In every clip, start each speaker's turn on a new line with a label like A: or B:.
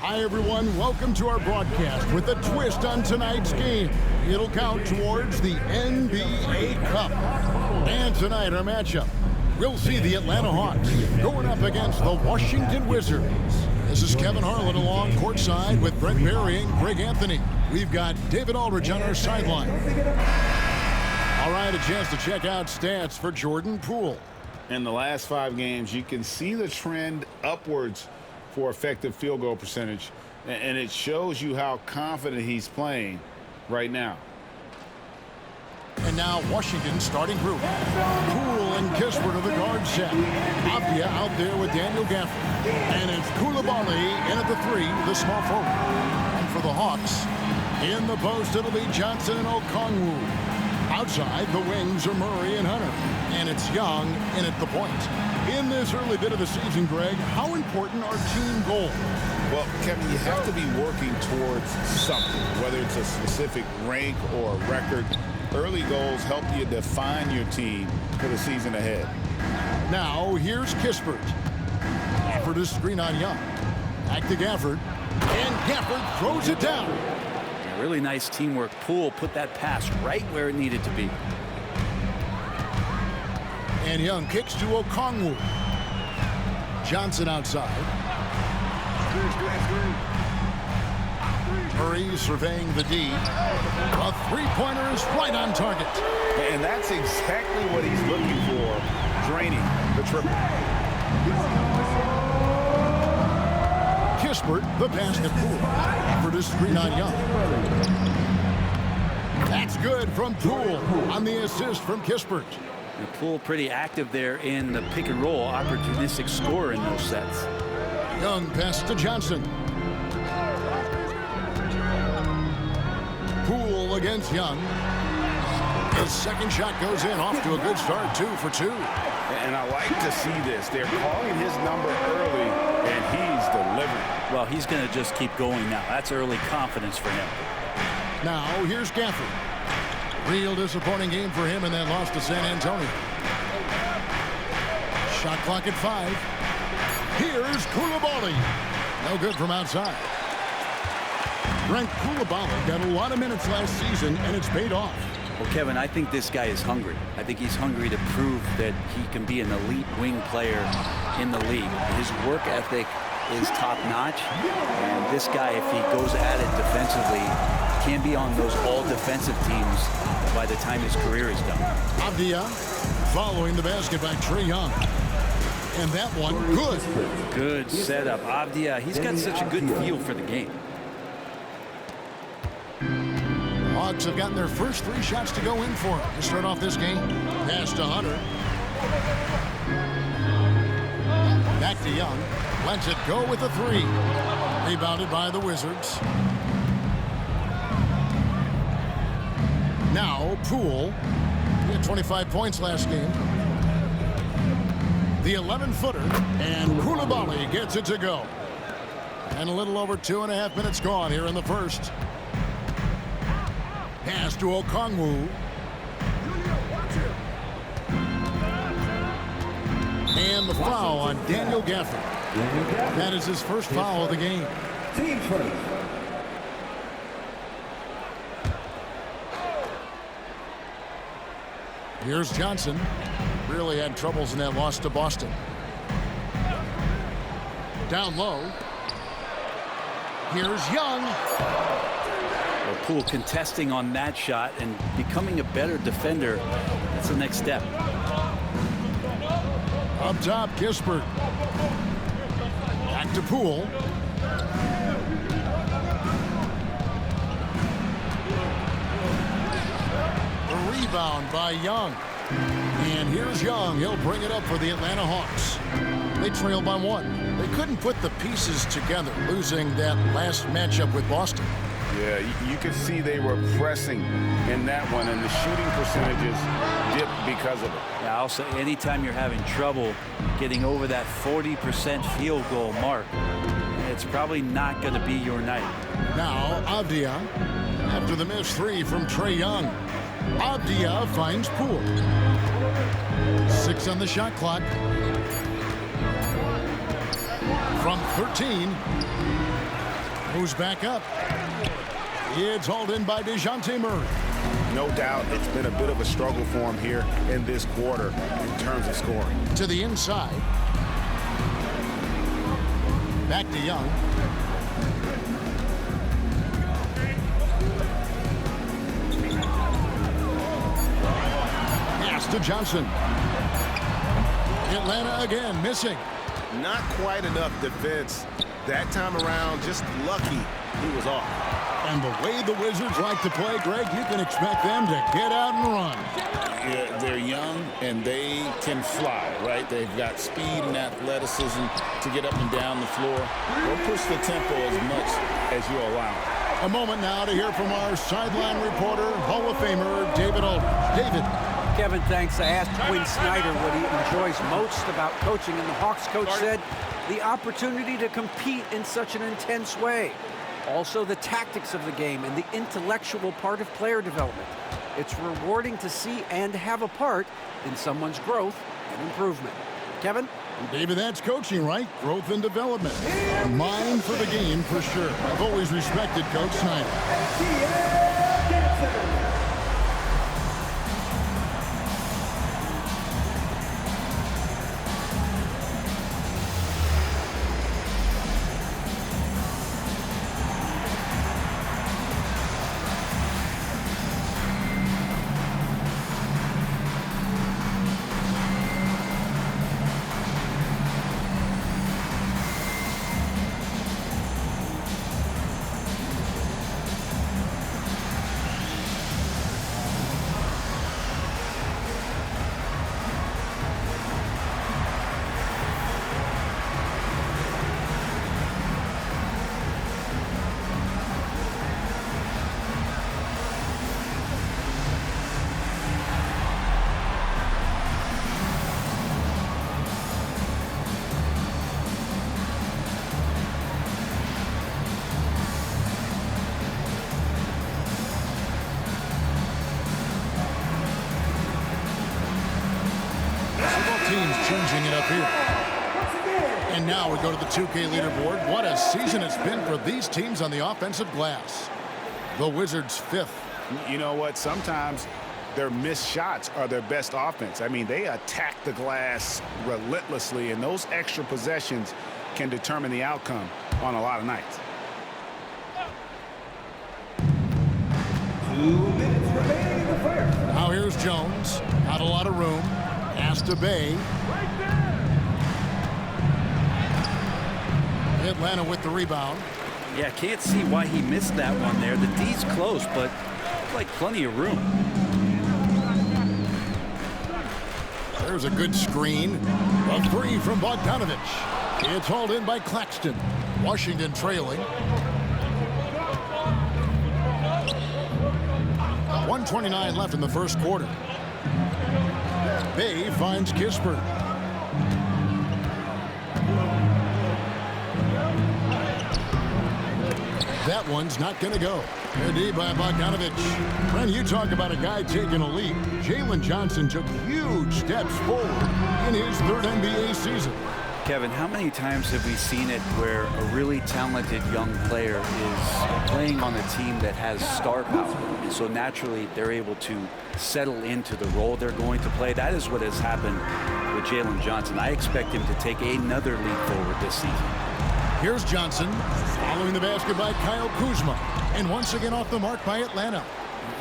A: Hi, everyone. Welcome to our broadcast with a twist on tonight's game. It'll count towards the NBA Cup. And tonight, our matchup, we'll see the Atlanta Hawks going up against the Washington Wizards. This is Kevin Harlan along courtside with Brent Barry and Greg Anthony. We've got David Aldridge on our sideline. All right, a chance to check out stats for Jordan Poole.
B: In the last 5 games, you can see the trend upwards for effective field goal percentage, and it shows you how confident he's playing right now.
A: And now Washington's starting group. Poole and Kispert of the guard set. Avdia out there with Daniel Gafford. And it's Coulibaly in at the 3, the small forward. And for the Hawks, in the post, it'll be Johnson and Okongwu. Outside, the wings are Murray and Hunter. And it's Young in at the point. In this early bit of the season, Greg, how important are team goals?
B: Well, Kevin, you have to be working towards something, whether it's a specific rank or a record. Early goals help you define your team for the season ahead.
A: Now, here's Kispert. Gafford is screen on Young. Back to Gafford. And Gafford throws it down.
C: Really nice teamwork. Poole put that pass right where it needed to be.
A: And Young kicks to Okongwu. Johnson outside. Murray surveying the D. A three-pointer is right on target.
B: And that's exactly what he's looking for, draining the triple.
A: Kispert, the pass to Poole. For the screen on Young. That's good from Poole on the assist from Kispert.
C: And Poole pretty active there in the pick and roll, opportunistic scorer in those sets.
A: Young pass to Johnson. Poole against Young. His second shot goes in, off to a good start, 2 for 2.
B: And I like to see this. They're calling his number early, and he's delivering.
C: Well, he's going to just keep going now. That's early confidence for him.
A: Now, here's Gafford. Real disappointing game for him in that loss to San Antonio. Shot clock at 5. Here's Coulibaly. No good from outside. Brent, Coulibaly got a lot of minutes last season, and it's paid off.
C: Well, Kevin, I think this guy is hungry. I think he's hungry to prove that he can be an elite wing player in the league. His work ethic is top-notch, and this guy, if he goes at it defensively, can be on those all-defensive teams by the time his career is done.
A: Avdia following the basket by Trae Young. And that one, good.
C: Good setup. Avdia, he's got such a good feel for the game.
A: Hawks have gotten their first 3 shots to go in for it to start off this game. Pass to Hunter. Back to Young. Lets it go with a 3. Rebounded by the Wizards. Now, Poole. He had 25 points last game. The 11-footer. And Coulibaly gets it to go. And a little over 2.5 minutes gone here in the first. Pass to Okongwu. And the foul on Daniel Gafford. That is his first foul of the game.
D: Team first.
A: Here's Johnson. Really had troubles in that loss to Boston. Down low. Here's Young.
C: Well, Poole contesting on that shot and becoming a better defender. That's the next step.
A: Up top, Kispert. Back to Poole. The rebound by Young. And here's Young. He'll bring it up for the Atlanta Hawks. They trail by 1. They couldn't put the pieces together, losing that last matchup with Boston.
B: Yeah, you could see they were pressing in that one, and the shooting percentages dipped because of it.
C: Yeah, I'll say anytime you're having trouble getting over that 40% field goal mark, it's probably not going to be your night.
A: Now, Avdia, after the missed 3 from Trae Young. Avdia finds Poole. 6 on the shot clock. From 13. Who's back up? It's hauled in by DeJounte Murray.
B: No doubt it's been a bit of a struggle for him here in this quarter in terms of scoring.
A: To the inside. Back to Young. Pass to Johnson. Atlanta again missing.
D: Not quite enough defense that time around. Just lucky he was off.
A: And the way the Wizards like to play, Greg, you can expect them to get out and run.
B: Yeah, they're young and they can fly, right? They've got speed and athleticism to get up and down the floor. They'll push the tempo as much as you allow.
A: A moment now to hear from our sideline reporter, Hall of Famer David Aldridge. David.
E: Kevin, thanks. I asked Quinn Snyder what he enjoys most about coaching, and the Hawks coach said the opportunity to compete in such an intense way. Also, the tactics of the game and the intellectual part of player development. It's rewarding to see and have a part in someone's growth and improvement. Kevin?
A: David, that's coaching, right? Growth and development. A mind for the game, for sure. I've always respected Coach Snyder. Changing it up here. And now we go to the 2K leaderboard. What a season it's been for these teams on the offensive glass. The Wizards 5th.
B: You know what? Sometimes their missed shots are their best offense. I mean, they attack the glass relentlessly, and those extra possessions can determine the outcome on a lot of nights.
F: 2 minutes remaining in the first.
A: Now here's Jones. Not a lot of room. Pass to Bay. Atlanta with the rebound.
C: Yeah, can't see why he missed that one there. The D's close, but like plenty of room.
A: There's a good screen. A three from Bogdanovich. It's hauled in by Claxton. Washington trailing. 1:29 left in the first quarter. Bay finds Kispert. That one's not going to go. Good D by Bogdanovich. When you talk about a guy taking a leap, Jalen Johnson took huge steps forward in his third NBA season.
C: Kevin, how many times have we seen it where a really talented young player is playing on a team that has star power? And so naturally, they're able to settle into the role they're going to play. That is what has happened with Jalen Johnson. I expect him to take another leap forward this season.
A: Here's Johnson, following the basket by Kyle Kuzma, and once again off the mark by Atlanta.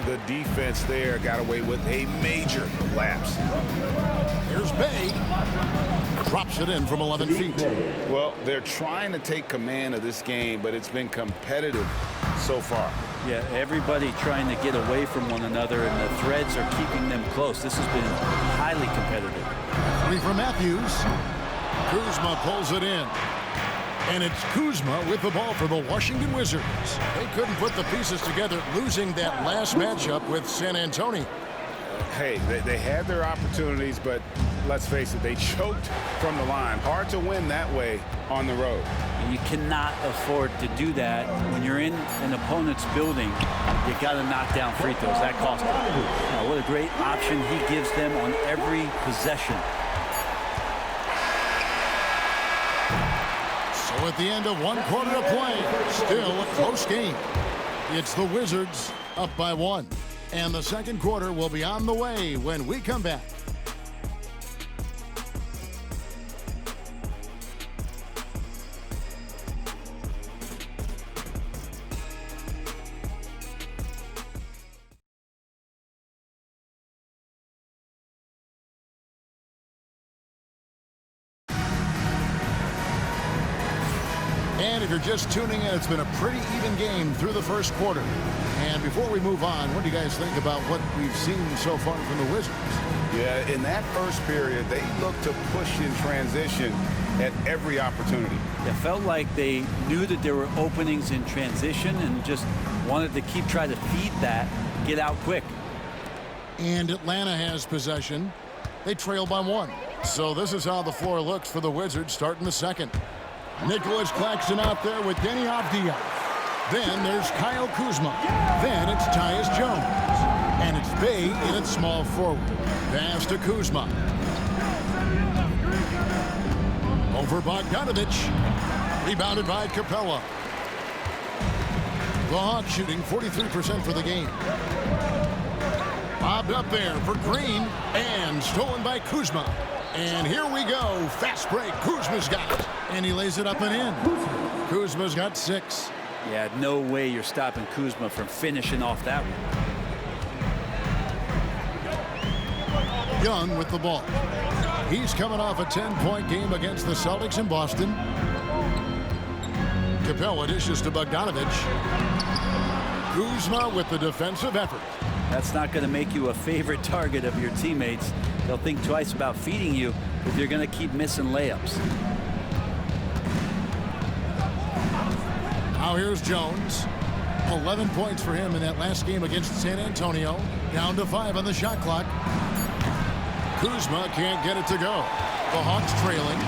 B: The defense there got away with a major lapse.
A: Here's Bay. Drops it in from 11 feet.
B: Well, they're trying to take command of this game, but it's been competitive so far.
C: Yeah, everybody trying to get away from one another, and the threads are keeping them close. This has been highly competitive.
A: Three for Matthews. Kuzma pulls it in. And it's Kuzma with the ball for the Washington Wizards. They couldn't put the pieces together, losing that last matchup with San Antonio.
B: Hey, they had their opportunities, but let's face it, they choked from the line. Hard to win that way on the road.
C: You cannot afford to do that when you're in an opponent's building. You got to knock down free throws. That costs them. Now, what a great option he gives them on every possession.
A: So With the end of 1 quarter to play, still a close game. It's the Wizards up by 1. And the second quarter will be on the way when we come back. And if you're just tuning in, it's been a pretty even game through the first quarter. And before we move on, what do you guys think about what we've seen so far from the Wizards?
B: Yeah, in that first period, they looked to push in transition at every opportunity.
C: It felt like they knew that there were openings in transition and just wanted to keep trying to feed that, get out quick.
A: And Atlanta has possession. They trail by 1. So this is how the floor looks for the Wizards starting the second. Nicholas Claxton out there with Denny Avdia. Then there's Kyle Kuzma. Then it's Tyus Jones. And it's Bey in its small forward. Pass to Kuzma. Over Bogdanovich. Rebounded by Capella. The Hawks shooting 43% for the game. Bobbed up there for Green. And stolen by Kuzma. And here we go. Fast break. Kuzma's got it. And he lays it up and in. Kuzma's got 6.
C: Yeah, no way you're stopping Kuzma from finishing off that one.
A: Young with the ball. He's coming off a 10-point game against the Celtics in Boston. Capella dishes to Bogdanovich. Kuzma with the defensive effort.
C: That's not going to make you a favorite target of your teammates. They'll think twice about feeding you if you're going to keep missing layups.
A: Now here's Jones. 11 points for him in that last game against San Antonio. Down to 5 on the shot clock. Kuzma can't get it to go. The Hawks trailing.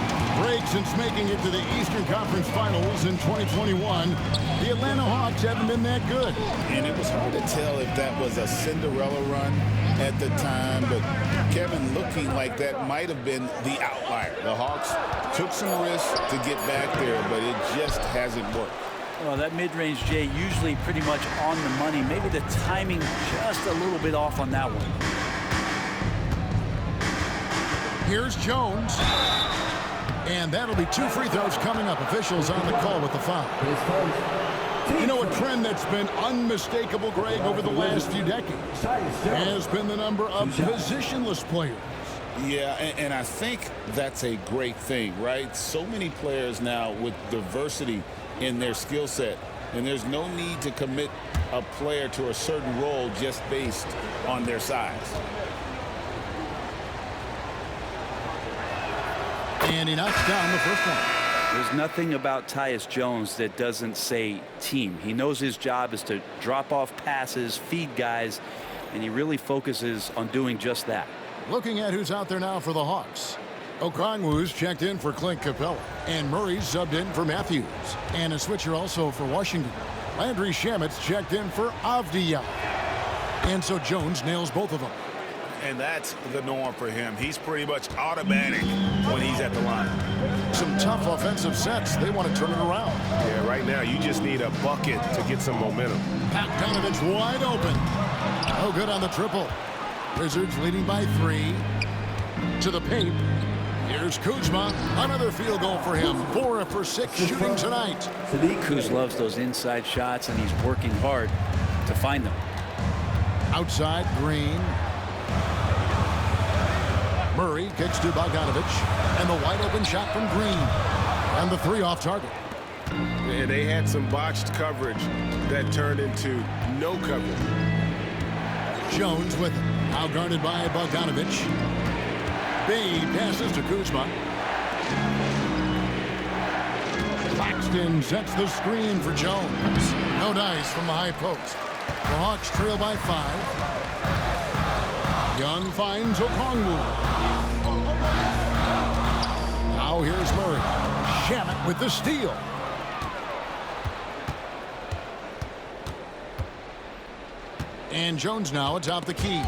A: Break since making it to the Eastern Conference Finals in 2021. The Atlanta Hawks haven't been that good.
B: And it was hard to tell if that was a Cinderella run at the time, but Kevin looking like that might have been the outlier. The Hawks took some risks to get back there, but it just hasn't worked.
C: Well, that mid-range, Jay, usually pretty much on the money. Maybe the timing just a little bit off on that one.
A: Here's Jones. And that'll be 2 free throws coming up. Officials on the call with the foul. You know, a trend that's been unmistakable, Greg, over the last few decades has been the number of positionless players.
B: Yeah, and I think that's a great thing, right? So many players now with diversity in their skill set, and there's no need to commit a player to a certain role just based on their size.
A: And he knocks down the first one.
C: There's nothing about Tyus Jones that doesn't say team. He knows his job is to drop off passes, feed guys, and he really focuses on doing just that.
A: Looking at who's out there now for the Hawks. Okongwu's checked in for Clint Capella. And Murray's subbed in for Matthews. And a switcher also for Washington. Landry Shamet's checked in for Avdia. And so Jones nails both of them.
B: And that's the norm for him. He's pretty much automatic when he's at the line.
A: Some tough offensive sets. They want to turn it around.
D: Yeah, right now you just need a bucket to get some momentum.
A: Bogdanovich wide open. No good on the triple. Wizards leading by 3. To the paint. Here's Kuzma. Another field goal for him. 4 for 6 shooting tonight.
C: Kuz loves those inside shots, and he's working hard to find them.
A: Outside, Green. Murray kicks to Bogdanovich. And the wide open shot from Green. And the 3 off target.
D: And they had some botched coverage that turned into no coverage.
A: Jones with it. Now guarded by Bogdanovich. Bey passes to Kuzma. Claxton sets the screen for Jones. No dice from the high post. The Hawks trail by 5. Young finds Okongwu. Now here's Murray. Shamet with the steal. And Jones now atop the key.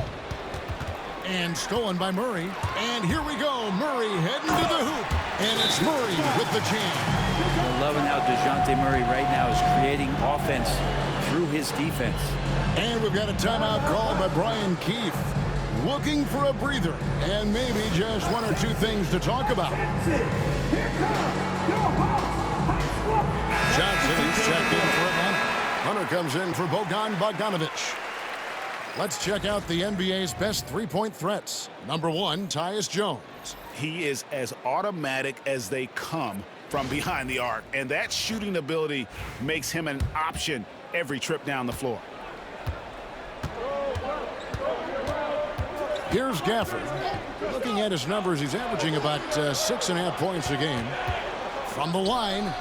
A: And stolen by Murray. And here we go. Murray heading to the hoop. And it's Murray with the jam.
C: I'm loving how DeJounte Murray right now is creating offense through his defense.
A: And we've got a timeout called by Brian Keefe. Looking for a breather and maybe just one or two things to talk about. Johnson is checked in for Atlanta. Hunter comes in for Bogdan Bogdanovic. Let's check out the NBA's best three-point threats. Number 1, Tyus Jones.
B: He is as automatic as they come from behind the arc, and that shooting ability makes him an option every trip down the floor.
A: Here's Gafford. Looking at his numbers, he's averaging about 6.5 points a game. From the line,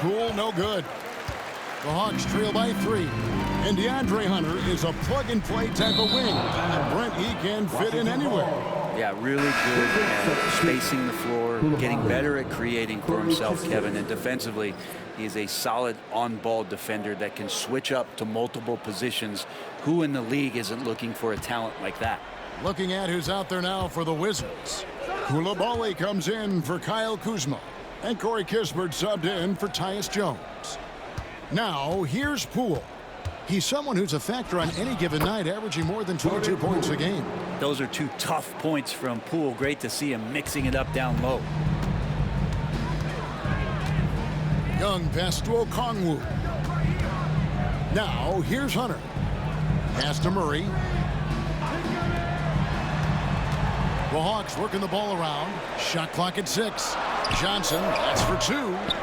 A: Poole, no good. The Hawks trail by 3. And DeAndre Hunter is a plug-and-play type of wing. Brent, he can fit in anywhere.
C: Yeah, really good at spacing the floor, getting better at creating for himself, Kevin. And defensively, he's a solid on-ball defender that can switch up to multiple positions. Who in the league isn't looking for a talent like that?
A: Looking at who's out there now for the Wizards. Coulibaly comes in for Kyle Kuzma. And Corey Kispert subbed in for Tyus Jones. Now, here's Poole. He's someone who's a factor on any given night, averaging more than 22 points a game.
C: Those are 2 tough points from Poole. Great to see him mixing it up down low.
A: Young pass to Okongwu. Now, here's Hunter. Pass to Murray. The Hawks working the ball around. Shot clock at 6. Johnson, that's for 2.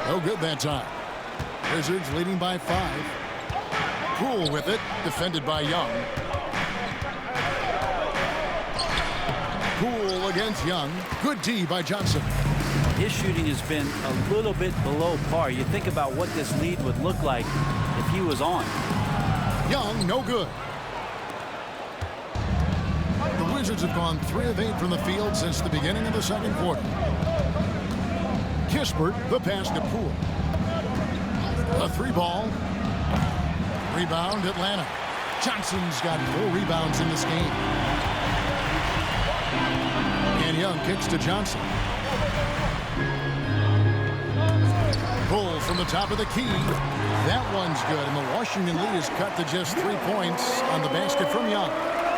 A: No good that time. Wizards leading by 5. Poole with it, defended by Young. Poole against Young. Good D by Johnson.
C: His shooting has been a little bit below par. You think about what this lead would look like if he was on.
A: Young, no good. The Wizards have gone 3 of 8 from the field since the beginning of the second quarter. Kispert, the pass to Poole. A 3-ball. Rebound, Atlanta. Johnson's got 4 rebounds in this game. And Young kicks to Johnson. Pull from the top of the key. That one's good, and the Washington lead is cut to just 3 points on the basket from Young.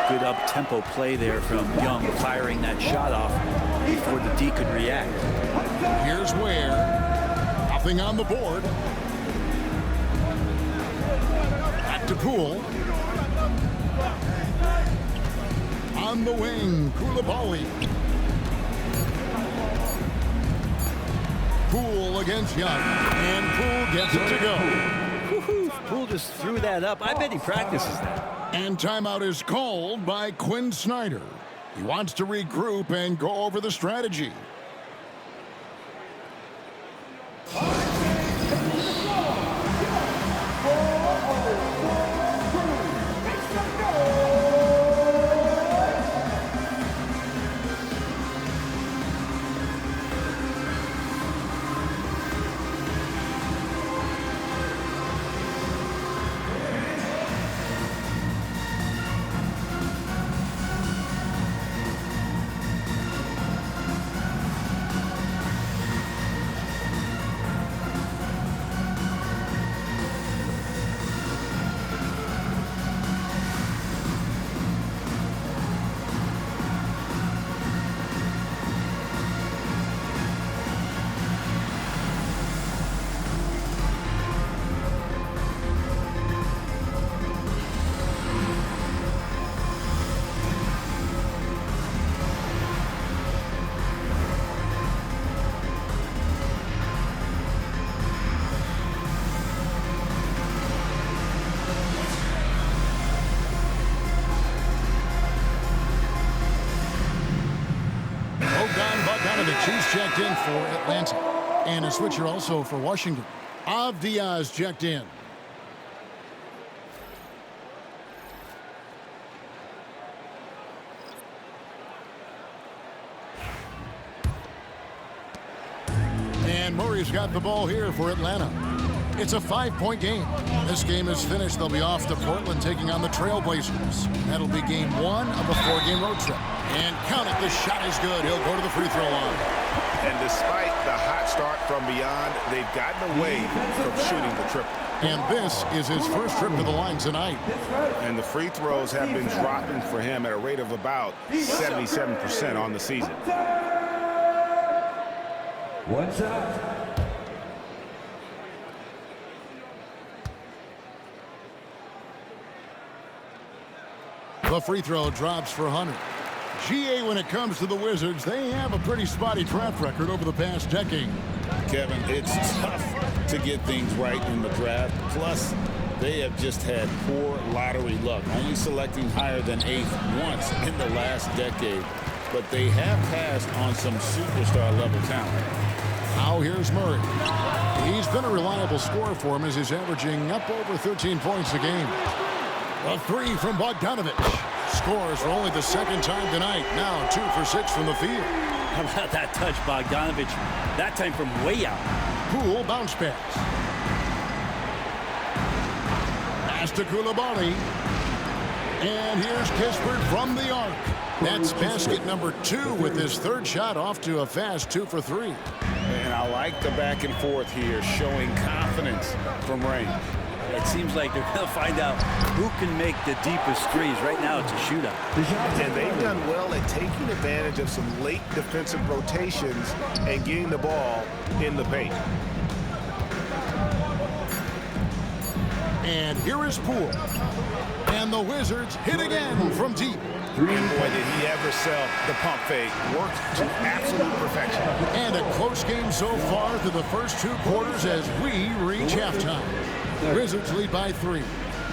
C: Good up-tempo play there from Young, firing that shot off before the D could react.
A: Here's Ware. Nothing on the board. Back to Poole. On the wing, Coulibaly. Poole against Young, and Poole gets it to go.
C: Woo-hoo. Poole just threw that up. I bet he practices that.
A: And timeout is called by Quinn Snyder. He wants to regroup and go over the strategy. He's checked in for Atlanta. And a switcher also for Washington. Diaz checked in. And Murray's got the ball here for Atlanta. It's a 5-point game. This game is finished. They'll be off to Portland taking on the Trailblazers. That'll be game 1 of a 4-game road trip. And count it, the shot is good. He'll go to the free throw line.
B: And despite the hot start from beyond, they've gotten away from shooting the triple.
A: And this is his first trip to the line tonight.
B: And the free throws have been dropping for him at a rate of about 77% on the season.
F: One shot.
A: The free throw drops for Hunter. GA, when it comes to the Wizards, they have a pretty spotty track record over the past decade.
G: Kevin, it's tough to get things right in the draft. Plus, they have just had poor lottery luck, only selecting higher than 8th once in the last decade. But they have passed on some superstar-level talent.
A: Now here's Murray. He's been a reliable scorer for him as he's averaging up over 13 points a game. A three from Bogdanovich. Scores for only the second time tonight. Now 2 for 6 from the field.
C: How about that touch, Bogdanovich? That time from way out.
A: Poole bounce pass. Pass to Coulibaly. And here's Kispert from the arc. That's basket number 2 with his third shot off to a fast 2 for 3.
G: And I like the back and forth here, showing confidence from range.
C: It seems like they're going to find out who can make the deepest threes. Right now, it's a shootout.
B: And they've done well at taking advantage of some late defensive rotations and getting the ball in the paint.
A: And here is Poole. And the Wizards hit again from deep.
B: And boy, did he ever sell the pump fake. Worked to absolute perfection.
A: And a close game so far through the first 2 quarters as we reach halftime. Wizards lead by 3.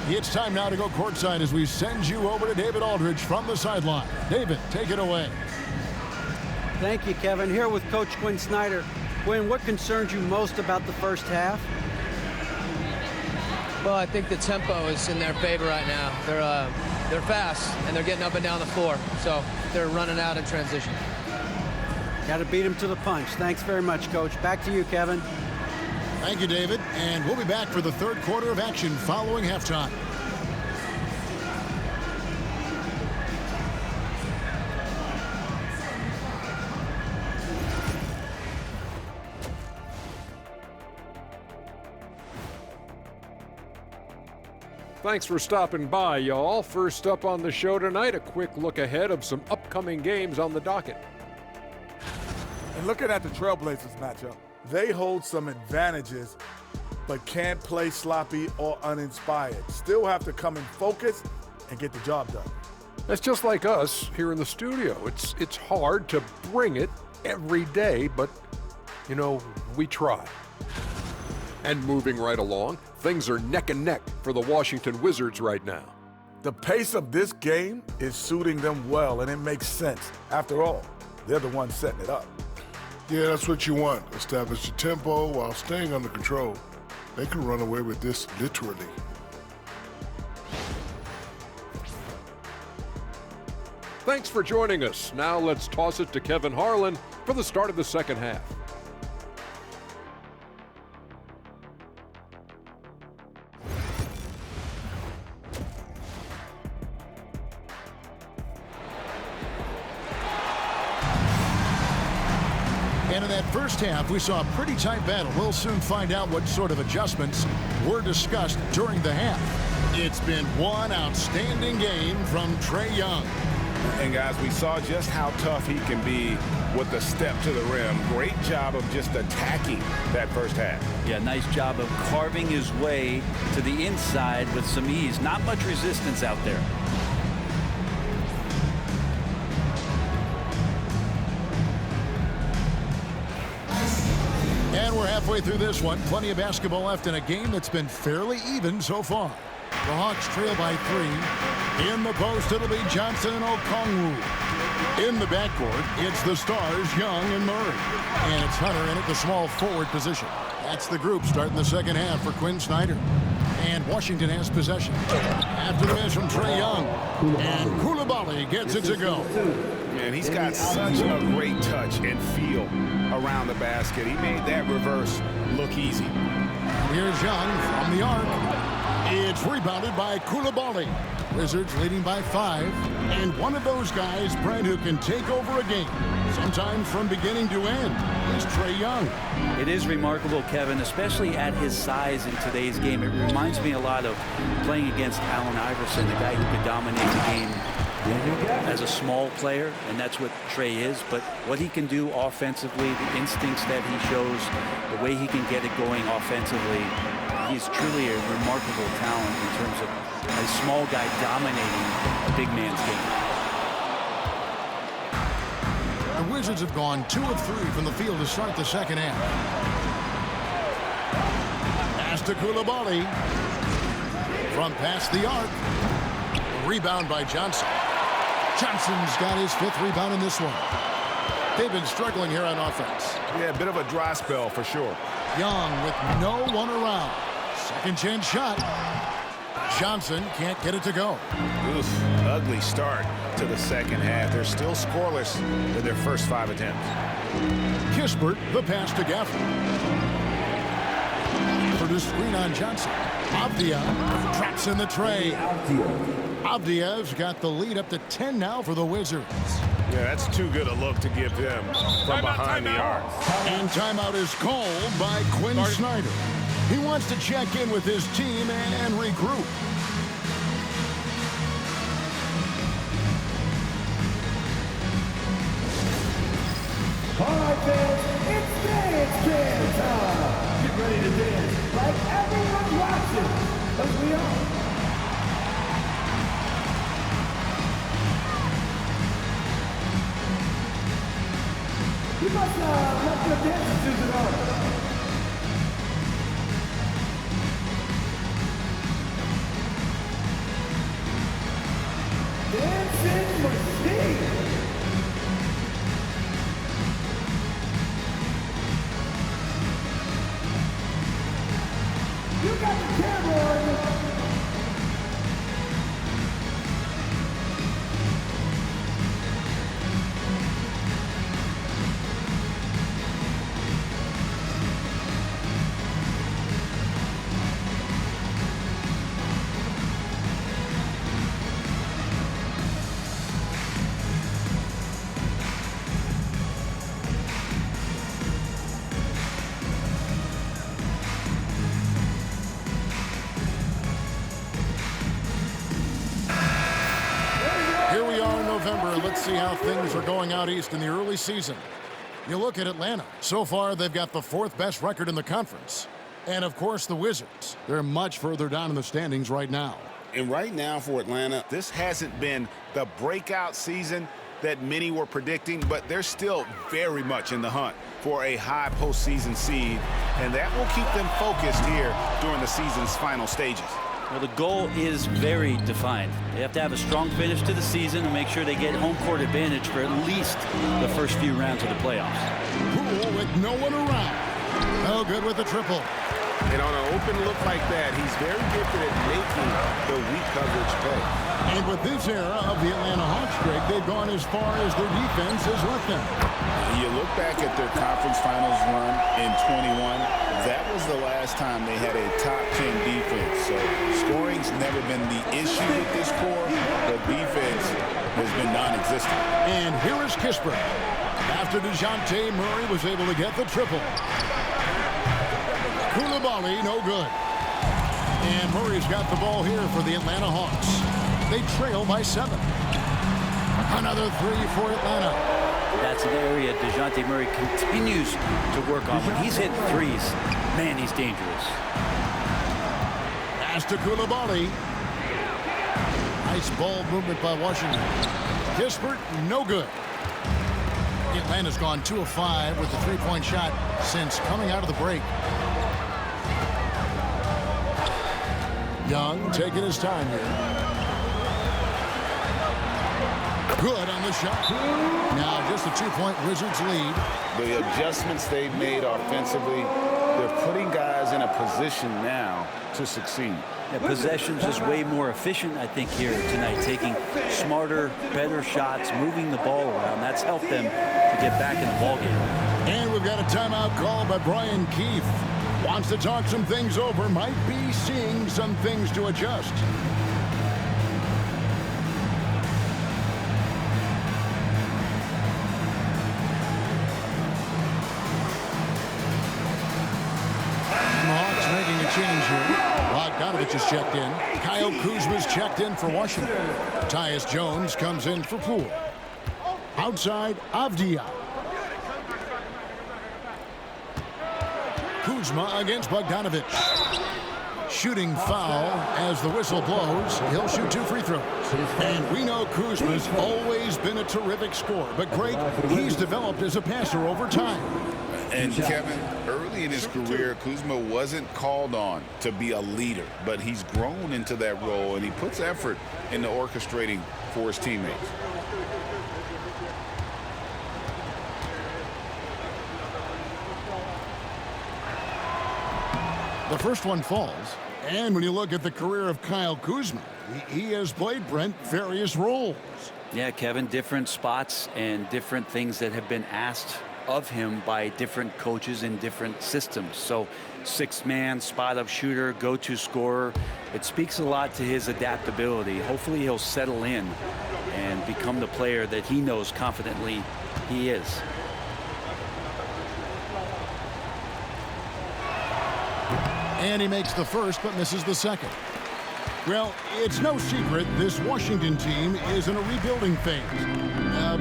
A: It's time now to go courtside as we send you over to David Aldridge from the sideline. David, take it away.
E: Thank you, Kevin. Here with Coach Quinn Snyder. Quinn, what concerns you most about the first half?
H: Well, I think the tempo is in their favor right now. They're fast, and they're getting up and down the floor, so they're running out in transition.
E: Got to beat them to the punch. Thanks very much, Coach. Back to you, Kevin.
A: Thank you, David. And we'll be back for the third quarter of action following halftime.
I: Thanks for stopping by, y'all. First up on the show tonight, a quick look ahead of some upcoming games on the docket.
J: And looking at the Trailblazers matchup, they hold some advantages, but can't play sloppy or uninspired. Still have to come in focused and get the job done.
I: That's just like us here in the studio. It's hard to bring it every day, but, you know, we try. And moving right along, things are neck and neck for the Washington Wizards right now.
J: The pace of this game is suiting them well, and it makes sense. After all, they're the ones setting it up.
K: Yeah, that's what you want. Establish your tempo while staying under control. They can run away with this literally.
I: Thanks for joining us. Now let's toss it to Kevin Harlan for the start of the second half.
A: And in that first half, we saw a pretty tight battle. We'll soon find out what sort of adjustments were discussed during the half. It's been one outstanding game from Trae Young.
B: And guys, we saw just how tough he can be with the step to the rim. Great job of just attacking that first half.
C: Yeah, nice job of carving his way to the inside with some ease. Not much resistance out there.
A: And we're halfway through this one. Plenty of basketball left in a game that's been fairly even so far. The Hawks trail by 3. In the post, it'll be Johnson and Okongwu. In the backcourt, it's the stars, Young and Murray. And it's Hunter in at the small forward position. That's the group starting the second half for Quinn Snyder. And Washington has possession. After the miss from Trae Young. And Coulibaly gets it to go.
B: Man, he's got such a great touch and feel around the basket. He made that reverse look easy.
A: Here's Young from the arc. It's rebounded by Coulibaly. Wizards leading by 5. And one of those guys, Brent, who can take over a game. sometimes from beginning to end, is Trae Young.
C: It is remarkable, Kevin, especially at his size in today's game. It reminds me a lot of playing against Allen Iverson, the guy who could dominate the game as a small player, and that's what Trae is. But what he can do offensively, the instincts that he shows, the way he can get it going offensively, he's truly a remarkable talent in terms of a small guy dominating a big man's game.
A: The Wizards have gone 2 of 3 from the field to start the second half. Pass to Coulibaly. From past the arc. Rebound by Johnson. Johnson's got his 5th rebound in this one. They've been struggling here on offense.
B: Yeah, a bit of a dry spell for sure.
A: Young with no one around. Second chance shot. Johnson can't get it to go.
B: Oof, ugly start to the second half. They're still scoreless in their first 5 attempts.
A: Kispert, the pass to Gafford. For the screen on Johnson. Avdia traps in the tray. Avdia's got the lead up to 10 now for the Wizards.
B: Yeah, that's too good a look to give them from behind the arc.
A: And timeout is called by Quinn Snyder. He wants to check in with his team and regroup.
F: All right, fans, it's dance can time. Get ready to dance like everyone's watching, as we are. You must let your dancers it on. Dancing machine. You got the camera on you.
A: Let's see how things are going out east in the early season. You look at Atlanta. So far, they've got the 4th best record in the conference. And, of course, the Wizards. They're much further down in the standings right now.
G: And right now for Atlanta,
B: This hasn't been the breakout season that many were predicting, but they're still very much in the hunt for a high postseason seed, and that will keep them focused here during the season's final stages.
C: Well, the goal is very defined. They have to have a strong finish to the season and make sure they get home court advantage for at least the first few rounds of the playoffs.
A: Poole with no one around. No good with the triple.
D: And on an open look like that, he's very gifted at making the weak coverage pay.
A: And with this era of the Atlanta Hawks, Greg, they've gone as far as their defense has let them.
G: you look back at their conference finals run in 21, that was the last time they had a top 10 defense. So scoring's never been the issue with this core, but defense has been non-existent.
A: And here is Kispert. After DeJounte Murray was able to get the triple. Coulibaly, no good. And Murray's got the ball here for the Atlanta Hawks. They trail by 7. Another three for Atlanta.
C: That's an area DeJounte Murray continues to work on. When he's hitting threes, man, he's dangerous.
A: Pass to Coulibaly. Nice ball movement by Washington. Kispert, no good. Atlanta's gone 2 of 5 with the three-point shot since coming out of the break. Young taking his time here. Good on the shot. Now just a 2-point Wizards lead.
G: The adjustments they've made offensively, they're putting guys in a position now to succeed.
C: Yeah, possession's just way more efficient, I think, here tonight, taking smarter, better shots, moving the ball around. That's helped them to get back in the ballgame.
A: And we've got a timeout call by Brian Keefe. Wants to talk some things over, might be seeing some things to adjust. change here. Bogdanovich is checked in. Kyle Kuzma's checked in for Washington. Tyus Jones comes in for Poole. Outside, Avdia. Kuzma against Bogdanovich. Shooting foul as the whistle blows. He'll shoot 2 free throws. And we know Kuzma's always been a terrific scorer. But Greg, he's developed as a passer over time.
G: And Kevin, early in his career, Kuzma wasn't called on to be a leader, but he's grown into that role, and he puts effort into orchestrating for his teammates.
A: The first one falls. And when you look at the career of Kyle Kuzma, he has played, Brent, various roles.
C: Yeah, Kevin, different spots and different things that have been asked of him by different coaches in different systems. So 6-man, spot-up shooter, go-to scorer. It speaks a lot to his adaptability. Hopefully he'll settle in and become the player that he knows confidently he is.
A: And he makes the first but misses the second. Well, it's no secret this Washington team is in a rebuilding phase.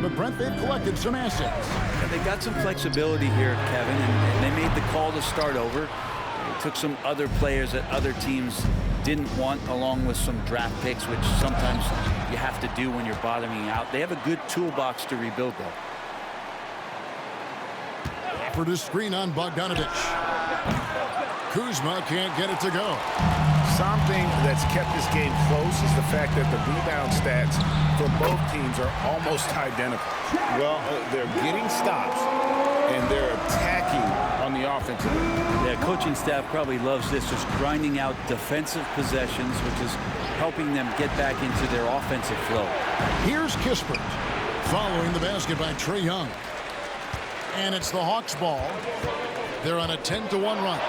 A: But Brent, they've collected some assets.
C: Yeah, they got some flexibility here, Kevin, and they made the call to start over. They took some other players that other teams didn't want, along with some draft picks, which sometimes you have to do when you're bottoming out. They have a good toolbox to rebuild, though.
A: Offered a screen on Bogdanovich. Kuzma can't get it to go.
B: Something that's kept this game close is the fact that the rebound stats for both teams are almost identical.
G: Well, they're getting stops, and they're attacking on the offensive end.
C: Yeah, coaching staff probably loves this, just grinding out defensive possessions, which is helping them get back into their offensive flow.
A: Here's Kispert following the basket by Trae Young. And it's the Hawks ball. They're on a 10-1 run.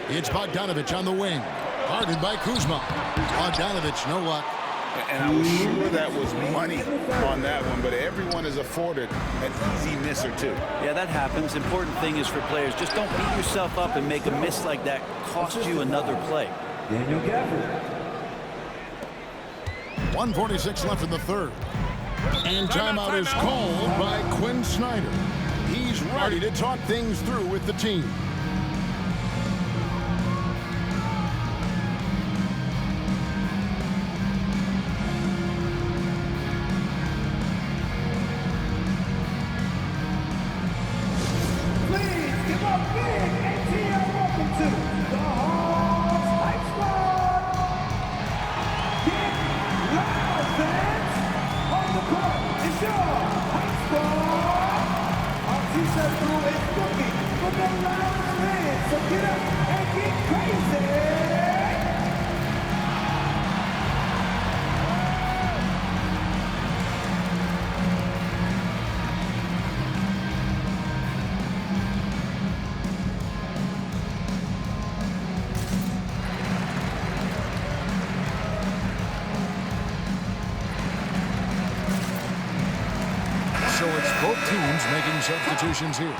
A: It's Bogdanovich on the wing. Guarded by Kuzma. Bogdanovich, no luck.
G: And I was sure that was money on that one, but everyone is afforded an easy miss or two.
C: Yeah, that happens. Important thing is for players, just don't beat yourself up and make a miss like that cost you another play.
F: Daniel Gafford.
A: 1:46 left in the third. And timeout is called by Quinn Snyder. He's ready to talk things through with the team. So it's both teams making substitutions here.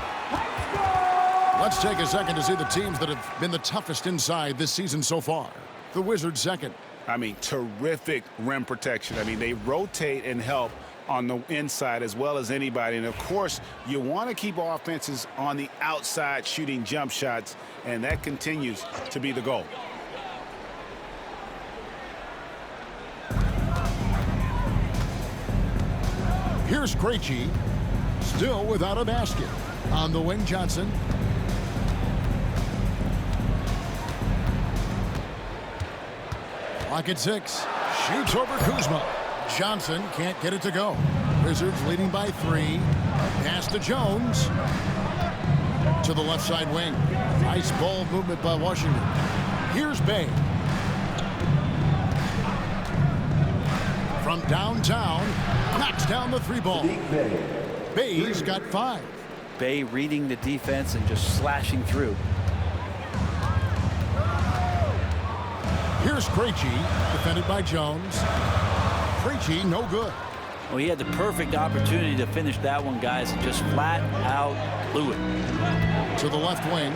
A: Let's take a second to see the teams that have been the toughest inside this season so far. The Wizards second.
B: I mean, terrific rim protection. I mean, they rotate and help on the inside as well as anybody. And, of course, you want to keep offenses on the outside shooting jump shots, and that continues to be the goal.
A: Here's Krejci, still without a basket. On the wing, Johnson. Clock at 6. Shoots over Kuzma. Johnson can't get it to go. Wizards leading by 3. Pass to Jones. To the left side wing. Nice ball movement by Washington. Here's Bey. From downtown, knocks down the 3-ball. Bey's got 5.
C: Bey reading the defense and just slashing through.
A: Here's Krejci, defended by Jones. Krejci, no good.
C: Well, he had the perfect opportunity to finish that one, guys, and just flat out blew it.
A: To the left wing.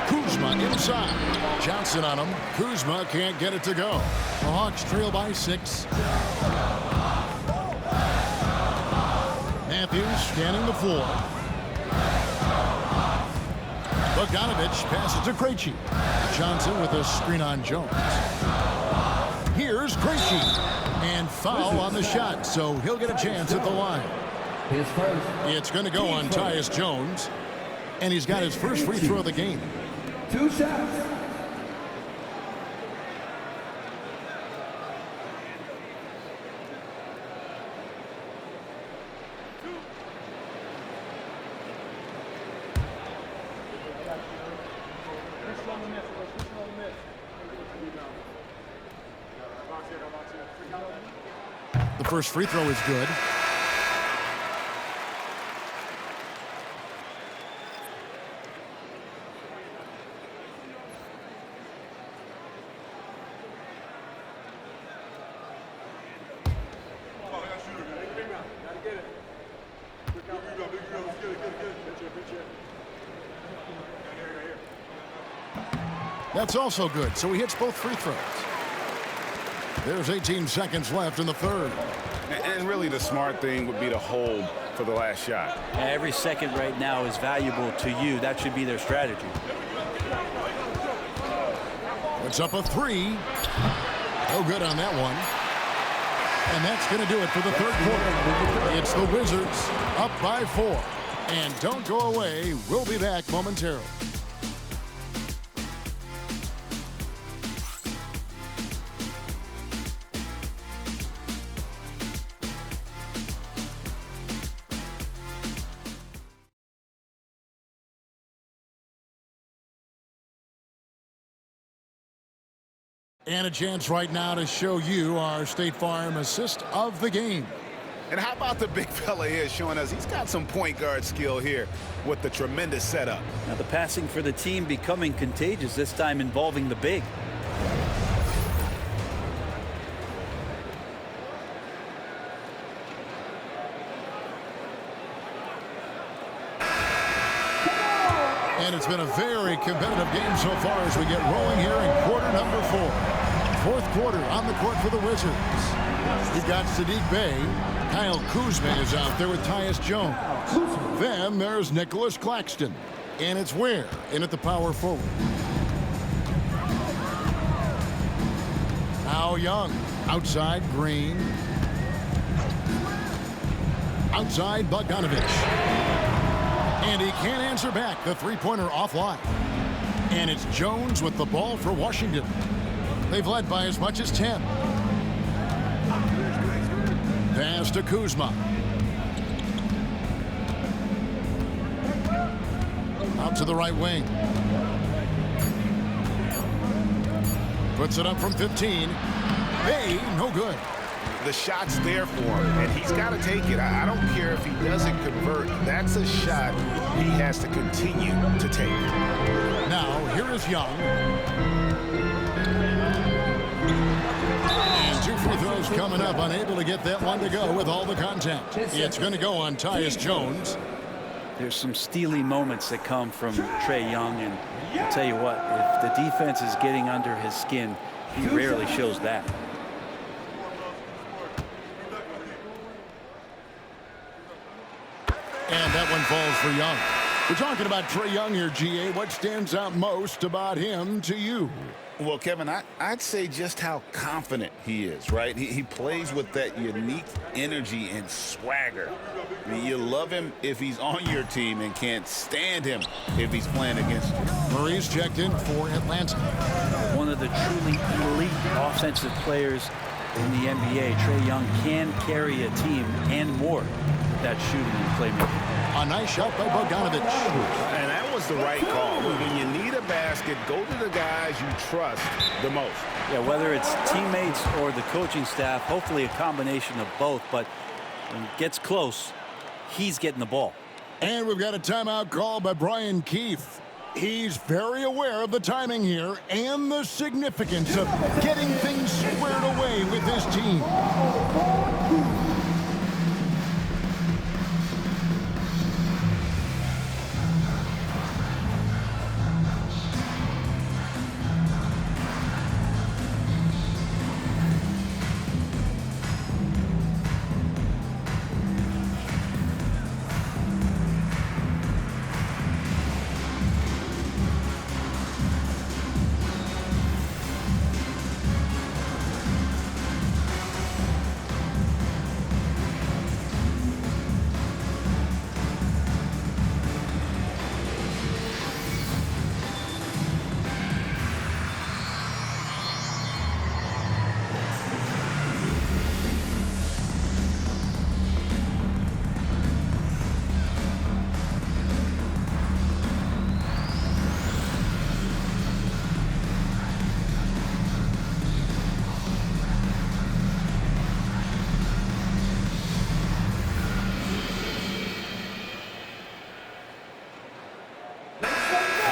A: Kuzma inside. Johnson on him. Kuzma can't get it to go. The Hawks trail by 6. Matthews scanning the floor. Bogdanovich passes to Krejci. Johnson with a screen on Jones. Here's Krejci. And foul on the shot, so he'll get a chance at the line. It's going to go on Tyus Jones. And he's got his first free throw of the game.
F: 2 shots.
A: The first free throw is good. That's also good, so he hits both free throws. There's 18 seconds left in the third.
B: And really the smart thing would be to hold for the last shot.
C: Every second right now is valuable to you. That should be their strategy.
A: It's up a 3. No good on that one. And that's going to do it for the third quarter. It's the Wizards up by 4. And don't go away. We'll be back momentarily. And a chance right now to show you our State Farm assist of the game.
B: And how about the big fella here showing us he's got some point guard skill here with the tremendous setup.
C: Now the passing for the team becoming contagious, this time involving the big.
A: And it's been a very competitive game so far as we get rolling here in quarter number 4. Fourth quarter on the court for the Wizards. You've got Saddiq Bey. Kyle Kuzma is out there with Tyus Jones. Then there's Nicholas Claxton. And it's Ware in at the power forward. Now Young. Outside Green. Outside Bogdanovich. And he can't answer back. The three-pointer offline. And it's Jones with the ball for Washington. They've led by as much as 10. Pass to Kuzma. Out to the right wing. Puts it up from 15. Bey, no good.
B: The shot's there for him, and he's got to take it. I don't care if he doesn't convert. That's a shot he has to continue to take.
A: Now, here is Young. And 2 free throws coming up. Unable to get that one to go with all the contact. It's going to go on Tyus Jones.
C: There's some steely moments that come from Trae Young, and I'll tell you what, if the defense is getting under his skin, he rarely shows that.
A: And that one falls for Young. We're talking about Trae Young here, GA. What stands out most about him to you?
G: Well, Kevin, I'd say just how confident he is, right? He plays with that unique energy and swagger. I mean, you love him if he's on your team and can't stand him if he's playing against you.
A: Murray's checked in for Atlanta.
C: One of the truly elite offensive players in the NBA, Trae Young can carry a team and more. That shooting and playmaking.
A: A nice shot by Bogdanovich.
B: And that was the right call. When you need a basket, go to the guys you trust the most.
C: Yeah, whether it's teammates or the coaching staff, hopefully a combination of both. But when it gets close, he's getting the ball.
A: And we've got a timeout call by Brian Keefe. He's very aware of the timing here and the significance of getting things squared squared away with his team.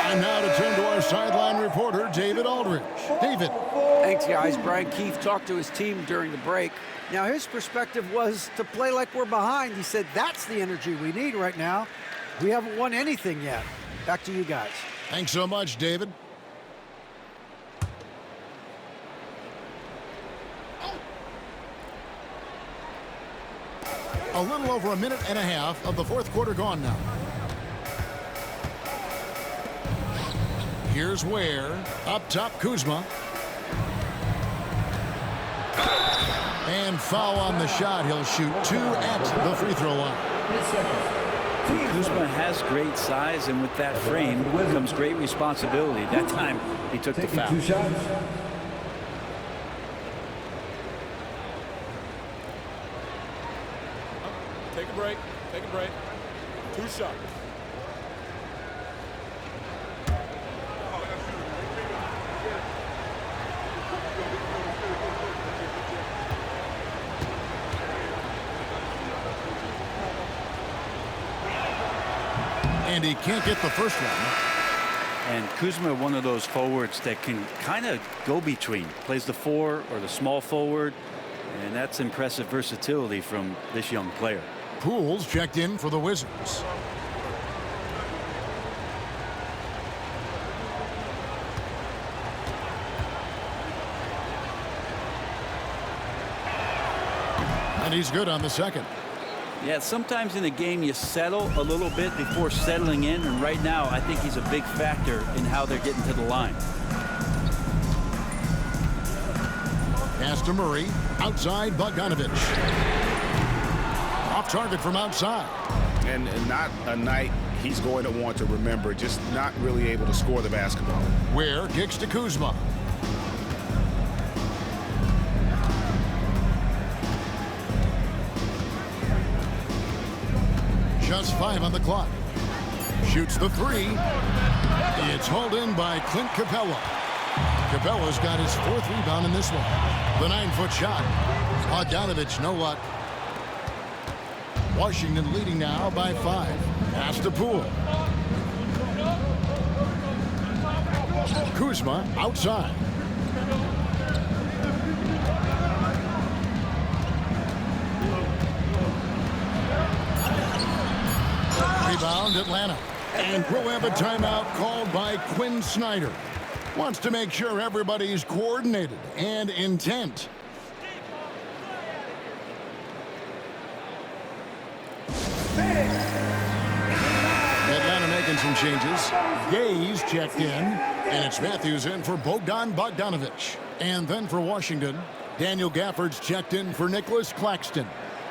A: Time now to turn to our sideline reporter, David Aldridge. David.
E: Thanks, guys. Brian Keefe talked to his team during the break. Now, his perspective was to play like we're behind. He said that's the energy we need right now. We haven't won anything yet. Back to you guys.
A: Thanks so much, David. A little over a minute and a half of the fourth quarter gone now. Here's Ware. Up top, Kuzma. And foul on the shot. He'll shoot 2 at the free throw line.
C: Kuzma has great size, and with that frame comes great responsibility. That time, he took the foul.
F: 2 shots.
L: Take a break. Take a break. 2 shots.
A: And he can't get the first one.
C: And Kuzma, one of those forwards that can kind of go between. Plays the 4 or the small forward. And that's impressive versatility from this young player.
A: Pools checked in for the Wizards. And he's good on the second.
C: Yeah, sometimes in a game you settle a little bit before settling in, and right now I think he's a big factor in how they're getting to the line.
A: Pass to Murray. Outside, Bogdanovich. Off target from outside.
B: And not a night he's going to want to remember, just not really able to score the basketball.
A: Ware kicks to Kuzma. Just 5 on the clock. Shoots the 3. It's hauled in by Clint Capella. Capella's got his 4th rebound in this one. The 9-foot shot. Bogdanovich, no luck. Washington leading now by 5. Pass to Poole. Kuzma outside. Rebound Atlanta. And we'll have a timeout called by Quinn Snyder. Wants to make sure everybody's coordinated and intent. Atlanta making some changes. Gaze checked in. And it's Matthews in for Bogdan Bogdanovich. And then for Washington, Daniel Gafford's checked in for Nicholas Claxton.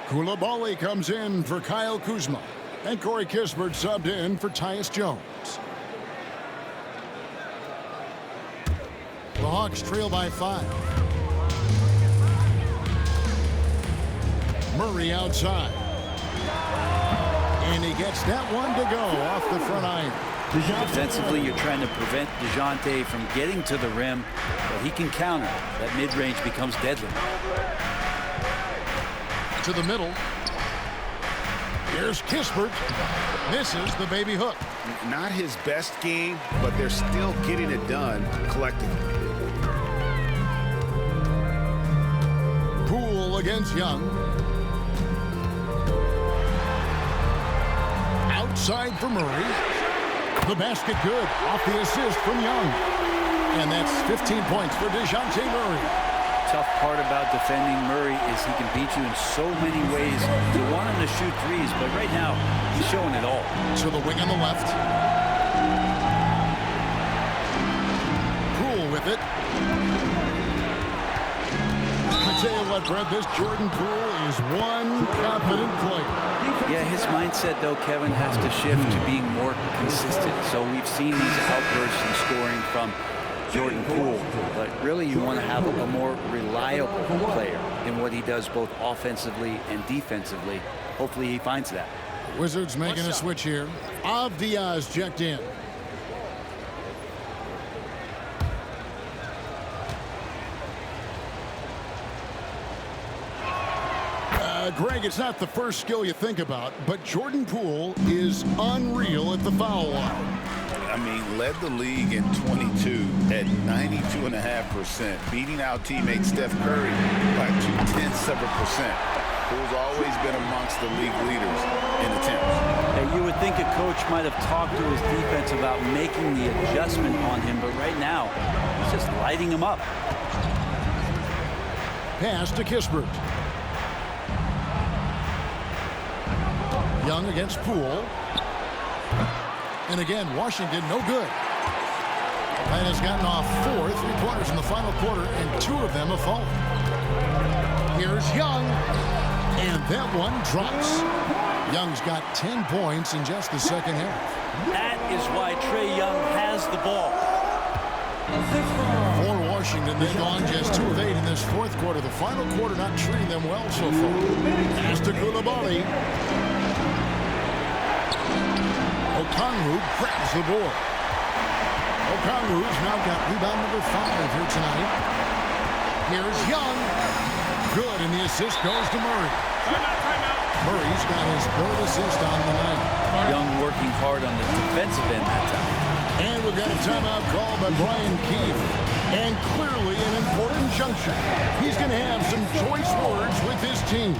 A: Coulibaly comes in for Kyle Kuzma. And Corey Kispert subbed in for Tyus Jones. The Hawks trail by 5. Murray outside. And he gets that one to go off the front iron.
C: Defensively, you're trying to prevent DeJounte from getting to the rim, but he can counter. That mid-range becomes deadly.
A: To the middle. Here's Kispert. Misses the baby hook.
B: Not his best game, but they're still getting it done collectively.
A: against Young. Outside for Murray. The basket good. Off the assist from Young. And that's 15 points for DeJounte Murray.
C: Tough part about defending Murray is he can beat you in so many ways. You want him to shoot threes, but right now he's showing it all.
A: To the wing on the left. Poole with it. I tell you what, Brett, this Jordan Poole is one confident player.
C: Yeah, his mindset, though, Kevin, has to shift to being more consistent. So we've seen these outbursts in scoring from Jordan Poole, but really you want to have a more reliable player in what he does both offensively and defensively. Hopefully he finds that.
A: Wizards making a switch here. Avdia's checked in. Greg, it's not the first skill you think about, but Jordan Poole is unreal at the foul line.
G: I mean, led the league in 22 at 92.5%, beating out teammate Steph Curry by 0.2%. Poole's always been amongst the league leaders in attempts.
C: Yeah, you would think a coach might have talked to his defense about making the adjustment on him, but right now, he's just lighting him up.
A: Pass to Kispert. Young against Poole. And again, Washington no good. And has gotten off 4 3-pointers in the final quarter, and 2 of them have fallen. Here's Young, and that one drops. Young's got 10 points in just the second half.
C: That is why Trae Young has the ball.
A: For Washington, they've gone just 2 of 8 in this fourth quarter. The final quarter not treating them well so far. Pass to Coulibaly. Okongwu grabs the board. Okongwu's now got rebound number 5 here tonight. Here's Young. Good, and the assist goes to Murray. Murray's got his 3rd assist on the night.
C: Young working hard on the defensive end that time.
A: And we've got a timeout called by Brian Keefe. And clearly an important juncture. He's going to have some choice words with his team.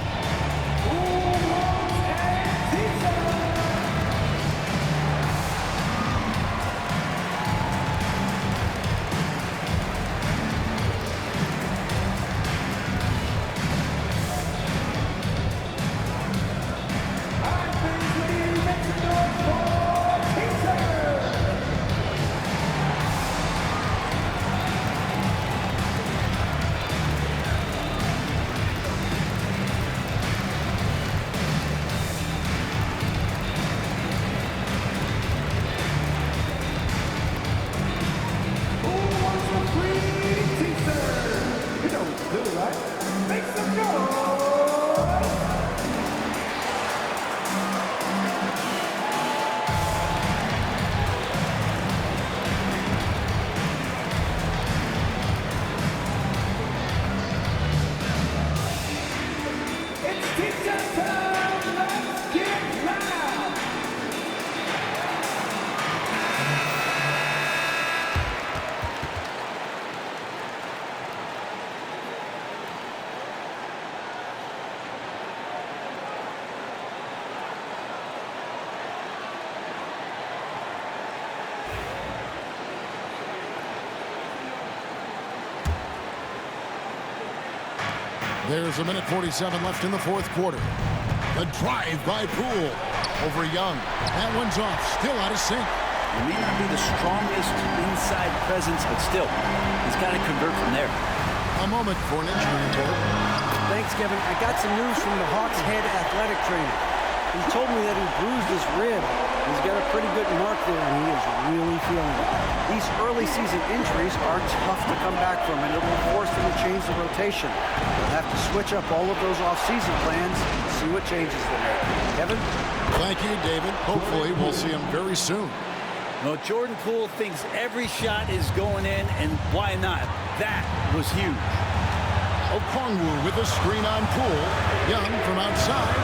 A: There's 1:47 left in the fourth quarter. The drive by Poole over Young. That one's off. Still out of sync.
C: He may not be the strongest inside presence, but still, he's got to convert from there.
A: A moment for an injury report.
E: Thanks, Kevin. I got some news from the Hawks head athletic trainer. He told me that he bruised his rib. He's got a pretty good mark there, and he is really feeling it. These early season injuries are tough to come back from, and it will force them to change the rotation. They'll have to switch up all of those off-season plans and see what changes they make. Kevin?
A: Thank you, David. Hopefully, we'll see him very soon.
C: Well, Jordan Poole thinks every shot is going in, and why not? That was huge.
A: Okongwu with a screen on Poole. Young from outside.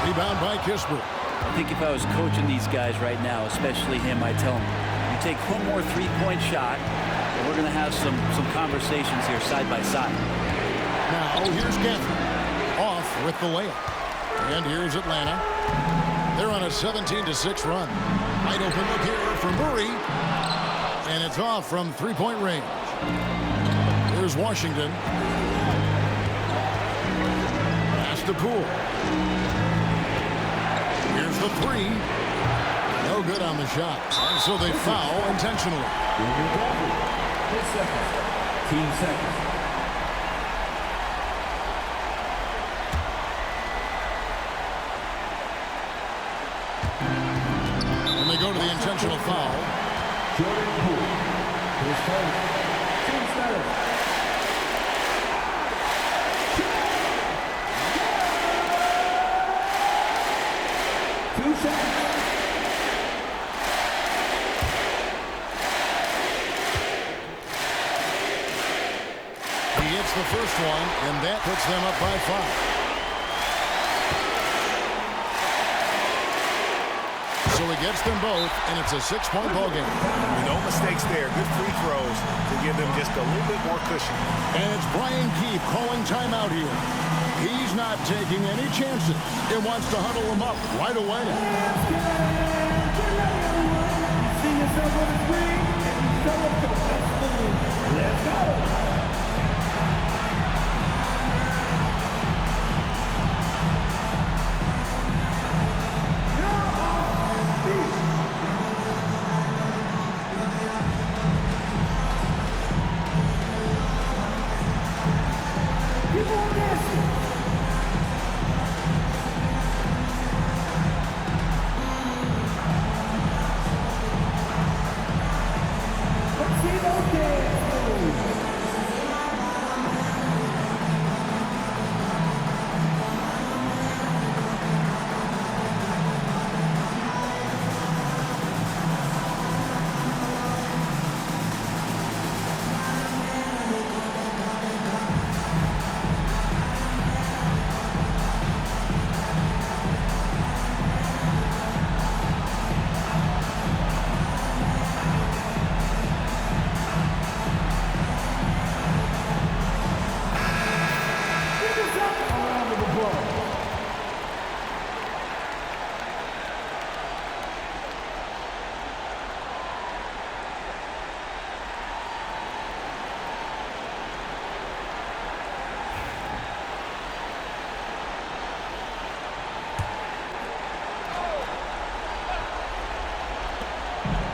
A: Rebound by Kispert.
C: I think if I was coaching these guys right now, especially him, I'd tell him, you take one more three-point shot, and we're going to have some conversations here side by side.
A: Now, here's Gafford. with the layup. And here's Atlanta. They're on a 17-6 run. Wide open look here for Murray. And it's off from three-point range. Here's Washington. Pass to Poole. Here's the three. No good on the shot. And so they foul intentionally.
F: 10 seconds. Team seconds.
A: And they go to the intentional foul.
F: Jordan Poole. His first. Team Snyder. Two seconds.
A: He hits the first one, and that puts them up by 5. So he gets them both, and it's a 6-point ball game.
B: No mistakes there. Good free throws to give them just a little bit more cushion.
A: And it's Brian Keefe calling timeout here. He's not taking any chances. He wants to huddle them up right away.
F: See yourself on the screen, and you show up to let's go.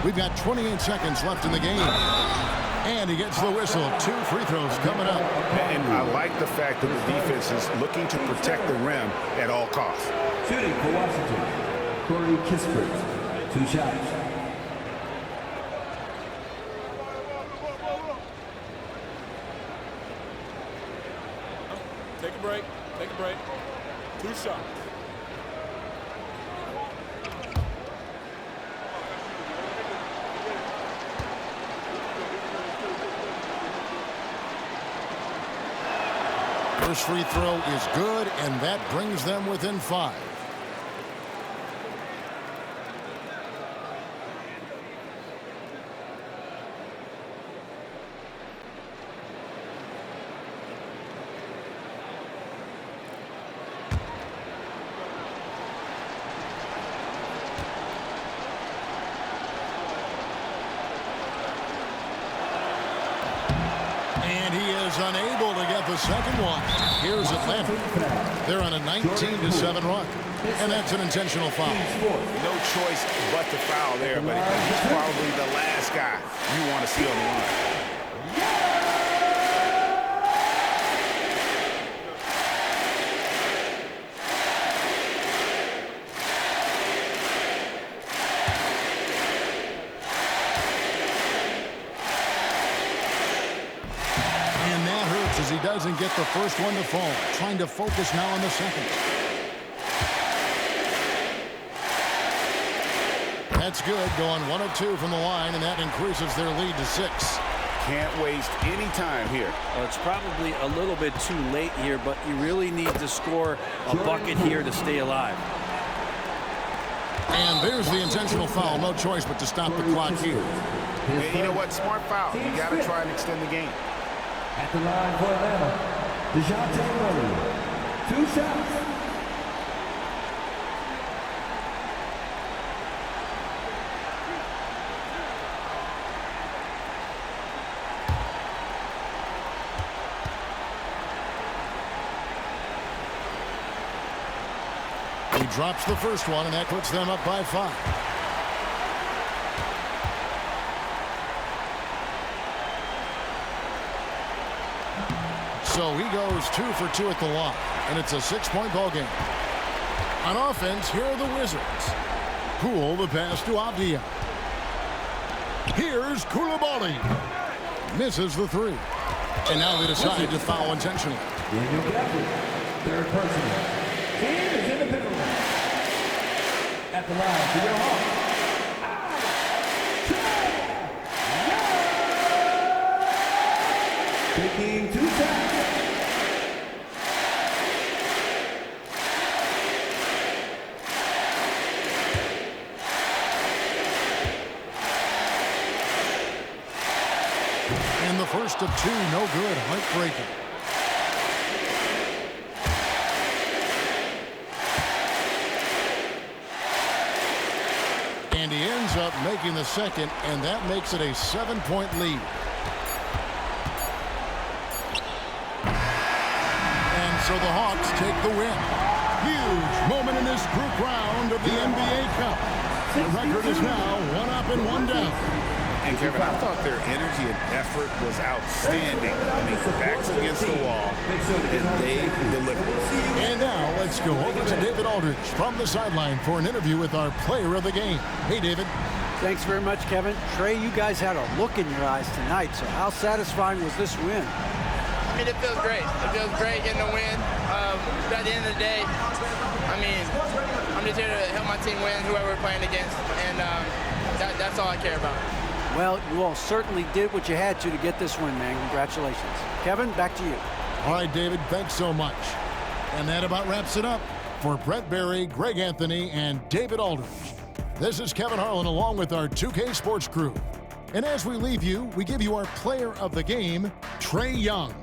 A: We've got 28 seconds left in the game. And he gets the whistle. 2 free throws coming up.
B: And I like the fact that the defense is looking to protect the rim at all costs.
F: Shooting for Washington, Corey Kispert. 2 shots.
L: Take a break. Take a break. 2 shots.
A: First free throw is good, and that brings them within 5. And he is unable to get the second one. Here's Atlanta. They're on a 19-7 run. And that's an intentional foul.
B: No choice but to foul there, but he's probably the last guy you want to see on the line.
A: As he doesn't get the first one to fall. Trying to focus now on the second. That's good. Going 1 of 2 from the line, and that increases their lead to 6.
B: Can't waste any time here.
C: Well, it's probably a little bit too late here, but you really need to score a bucket here to stay alive.
A: And there's the intentional foul. No choice but to stop the clock here.
B: And you know what? Smart foul. You got to try and extend the game.
F: At the line for Atlanta, DeJounte Murray. 2 shots.
A: He drops the first one, and that puts them up by 5. So he goes 2 for 2 at the line, and it's a 6-point ball game. On offense, here are the Wizards. Poole, the pass to Avdia. Here's Coulibaly. Misses the 3. And now they decide to foul intentionally.
F: Daniel Gafford, third personal. Team is in the penalty. At the line for your Hawks. Taking 2 shots.
A: And the first of 2, no good. Heartbreaking. And he ends up making the second, and that makes it a 7-point lead. And so the Hawks take the win. Huge moment in this group round of the NBA Cup. The record is now 1 up and 1 down.
B: And Kevin, I thought their energy and effort was outstanding. I mean, backs against the wall, and they delivered.
A: And now let's go over to David Aldridge from the sideline for an interview with our player of the game. Hey, David.
E: Thanks very much, Kevin. Trey, you guys had a look in your eyes tonight, so how satisfying was this win?
M: I mean, it feels great. It feels great getting a win. But at the end of the day, I mean, I'm just here to help my team win, whoever we're playing against, and that's all I care about.
E: Well, you all certainly did what you had to get this win, man. Congratulations. Kevin, back to you.
A: All right, David, thanks so much. And that about wraps it up for Brent Barry, Greg Anthony, and David Aldridge. This is Kevin Harlan along with our 2K Sports crew. And as we leave you, we give you our player of the game, Trae Young.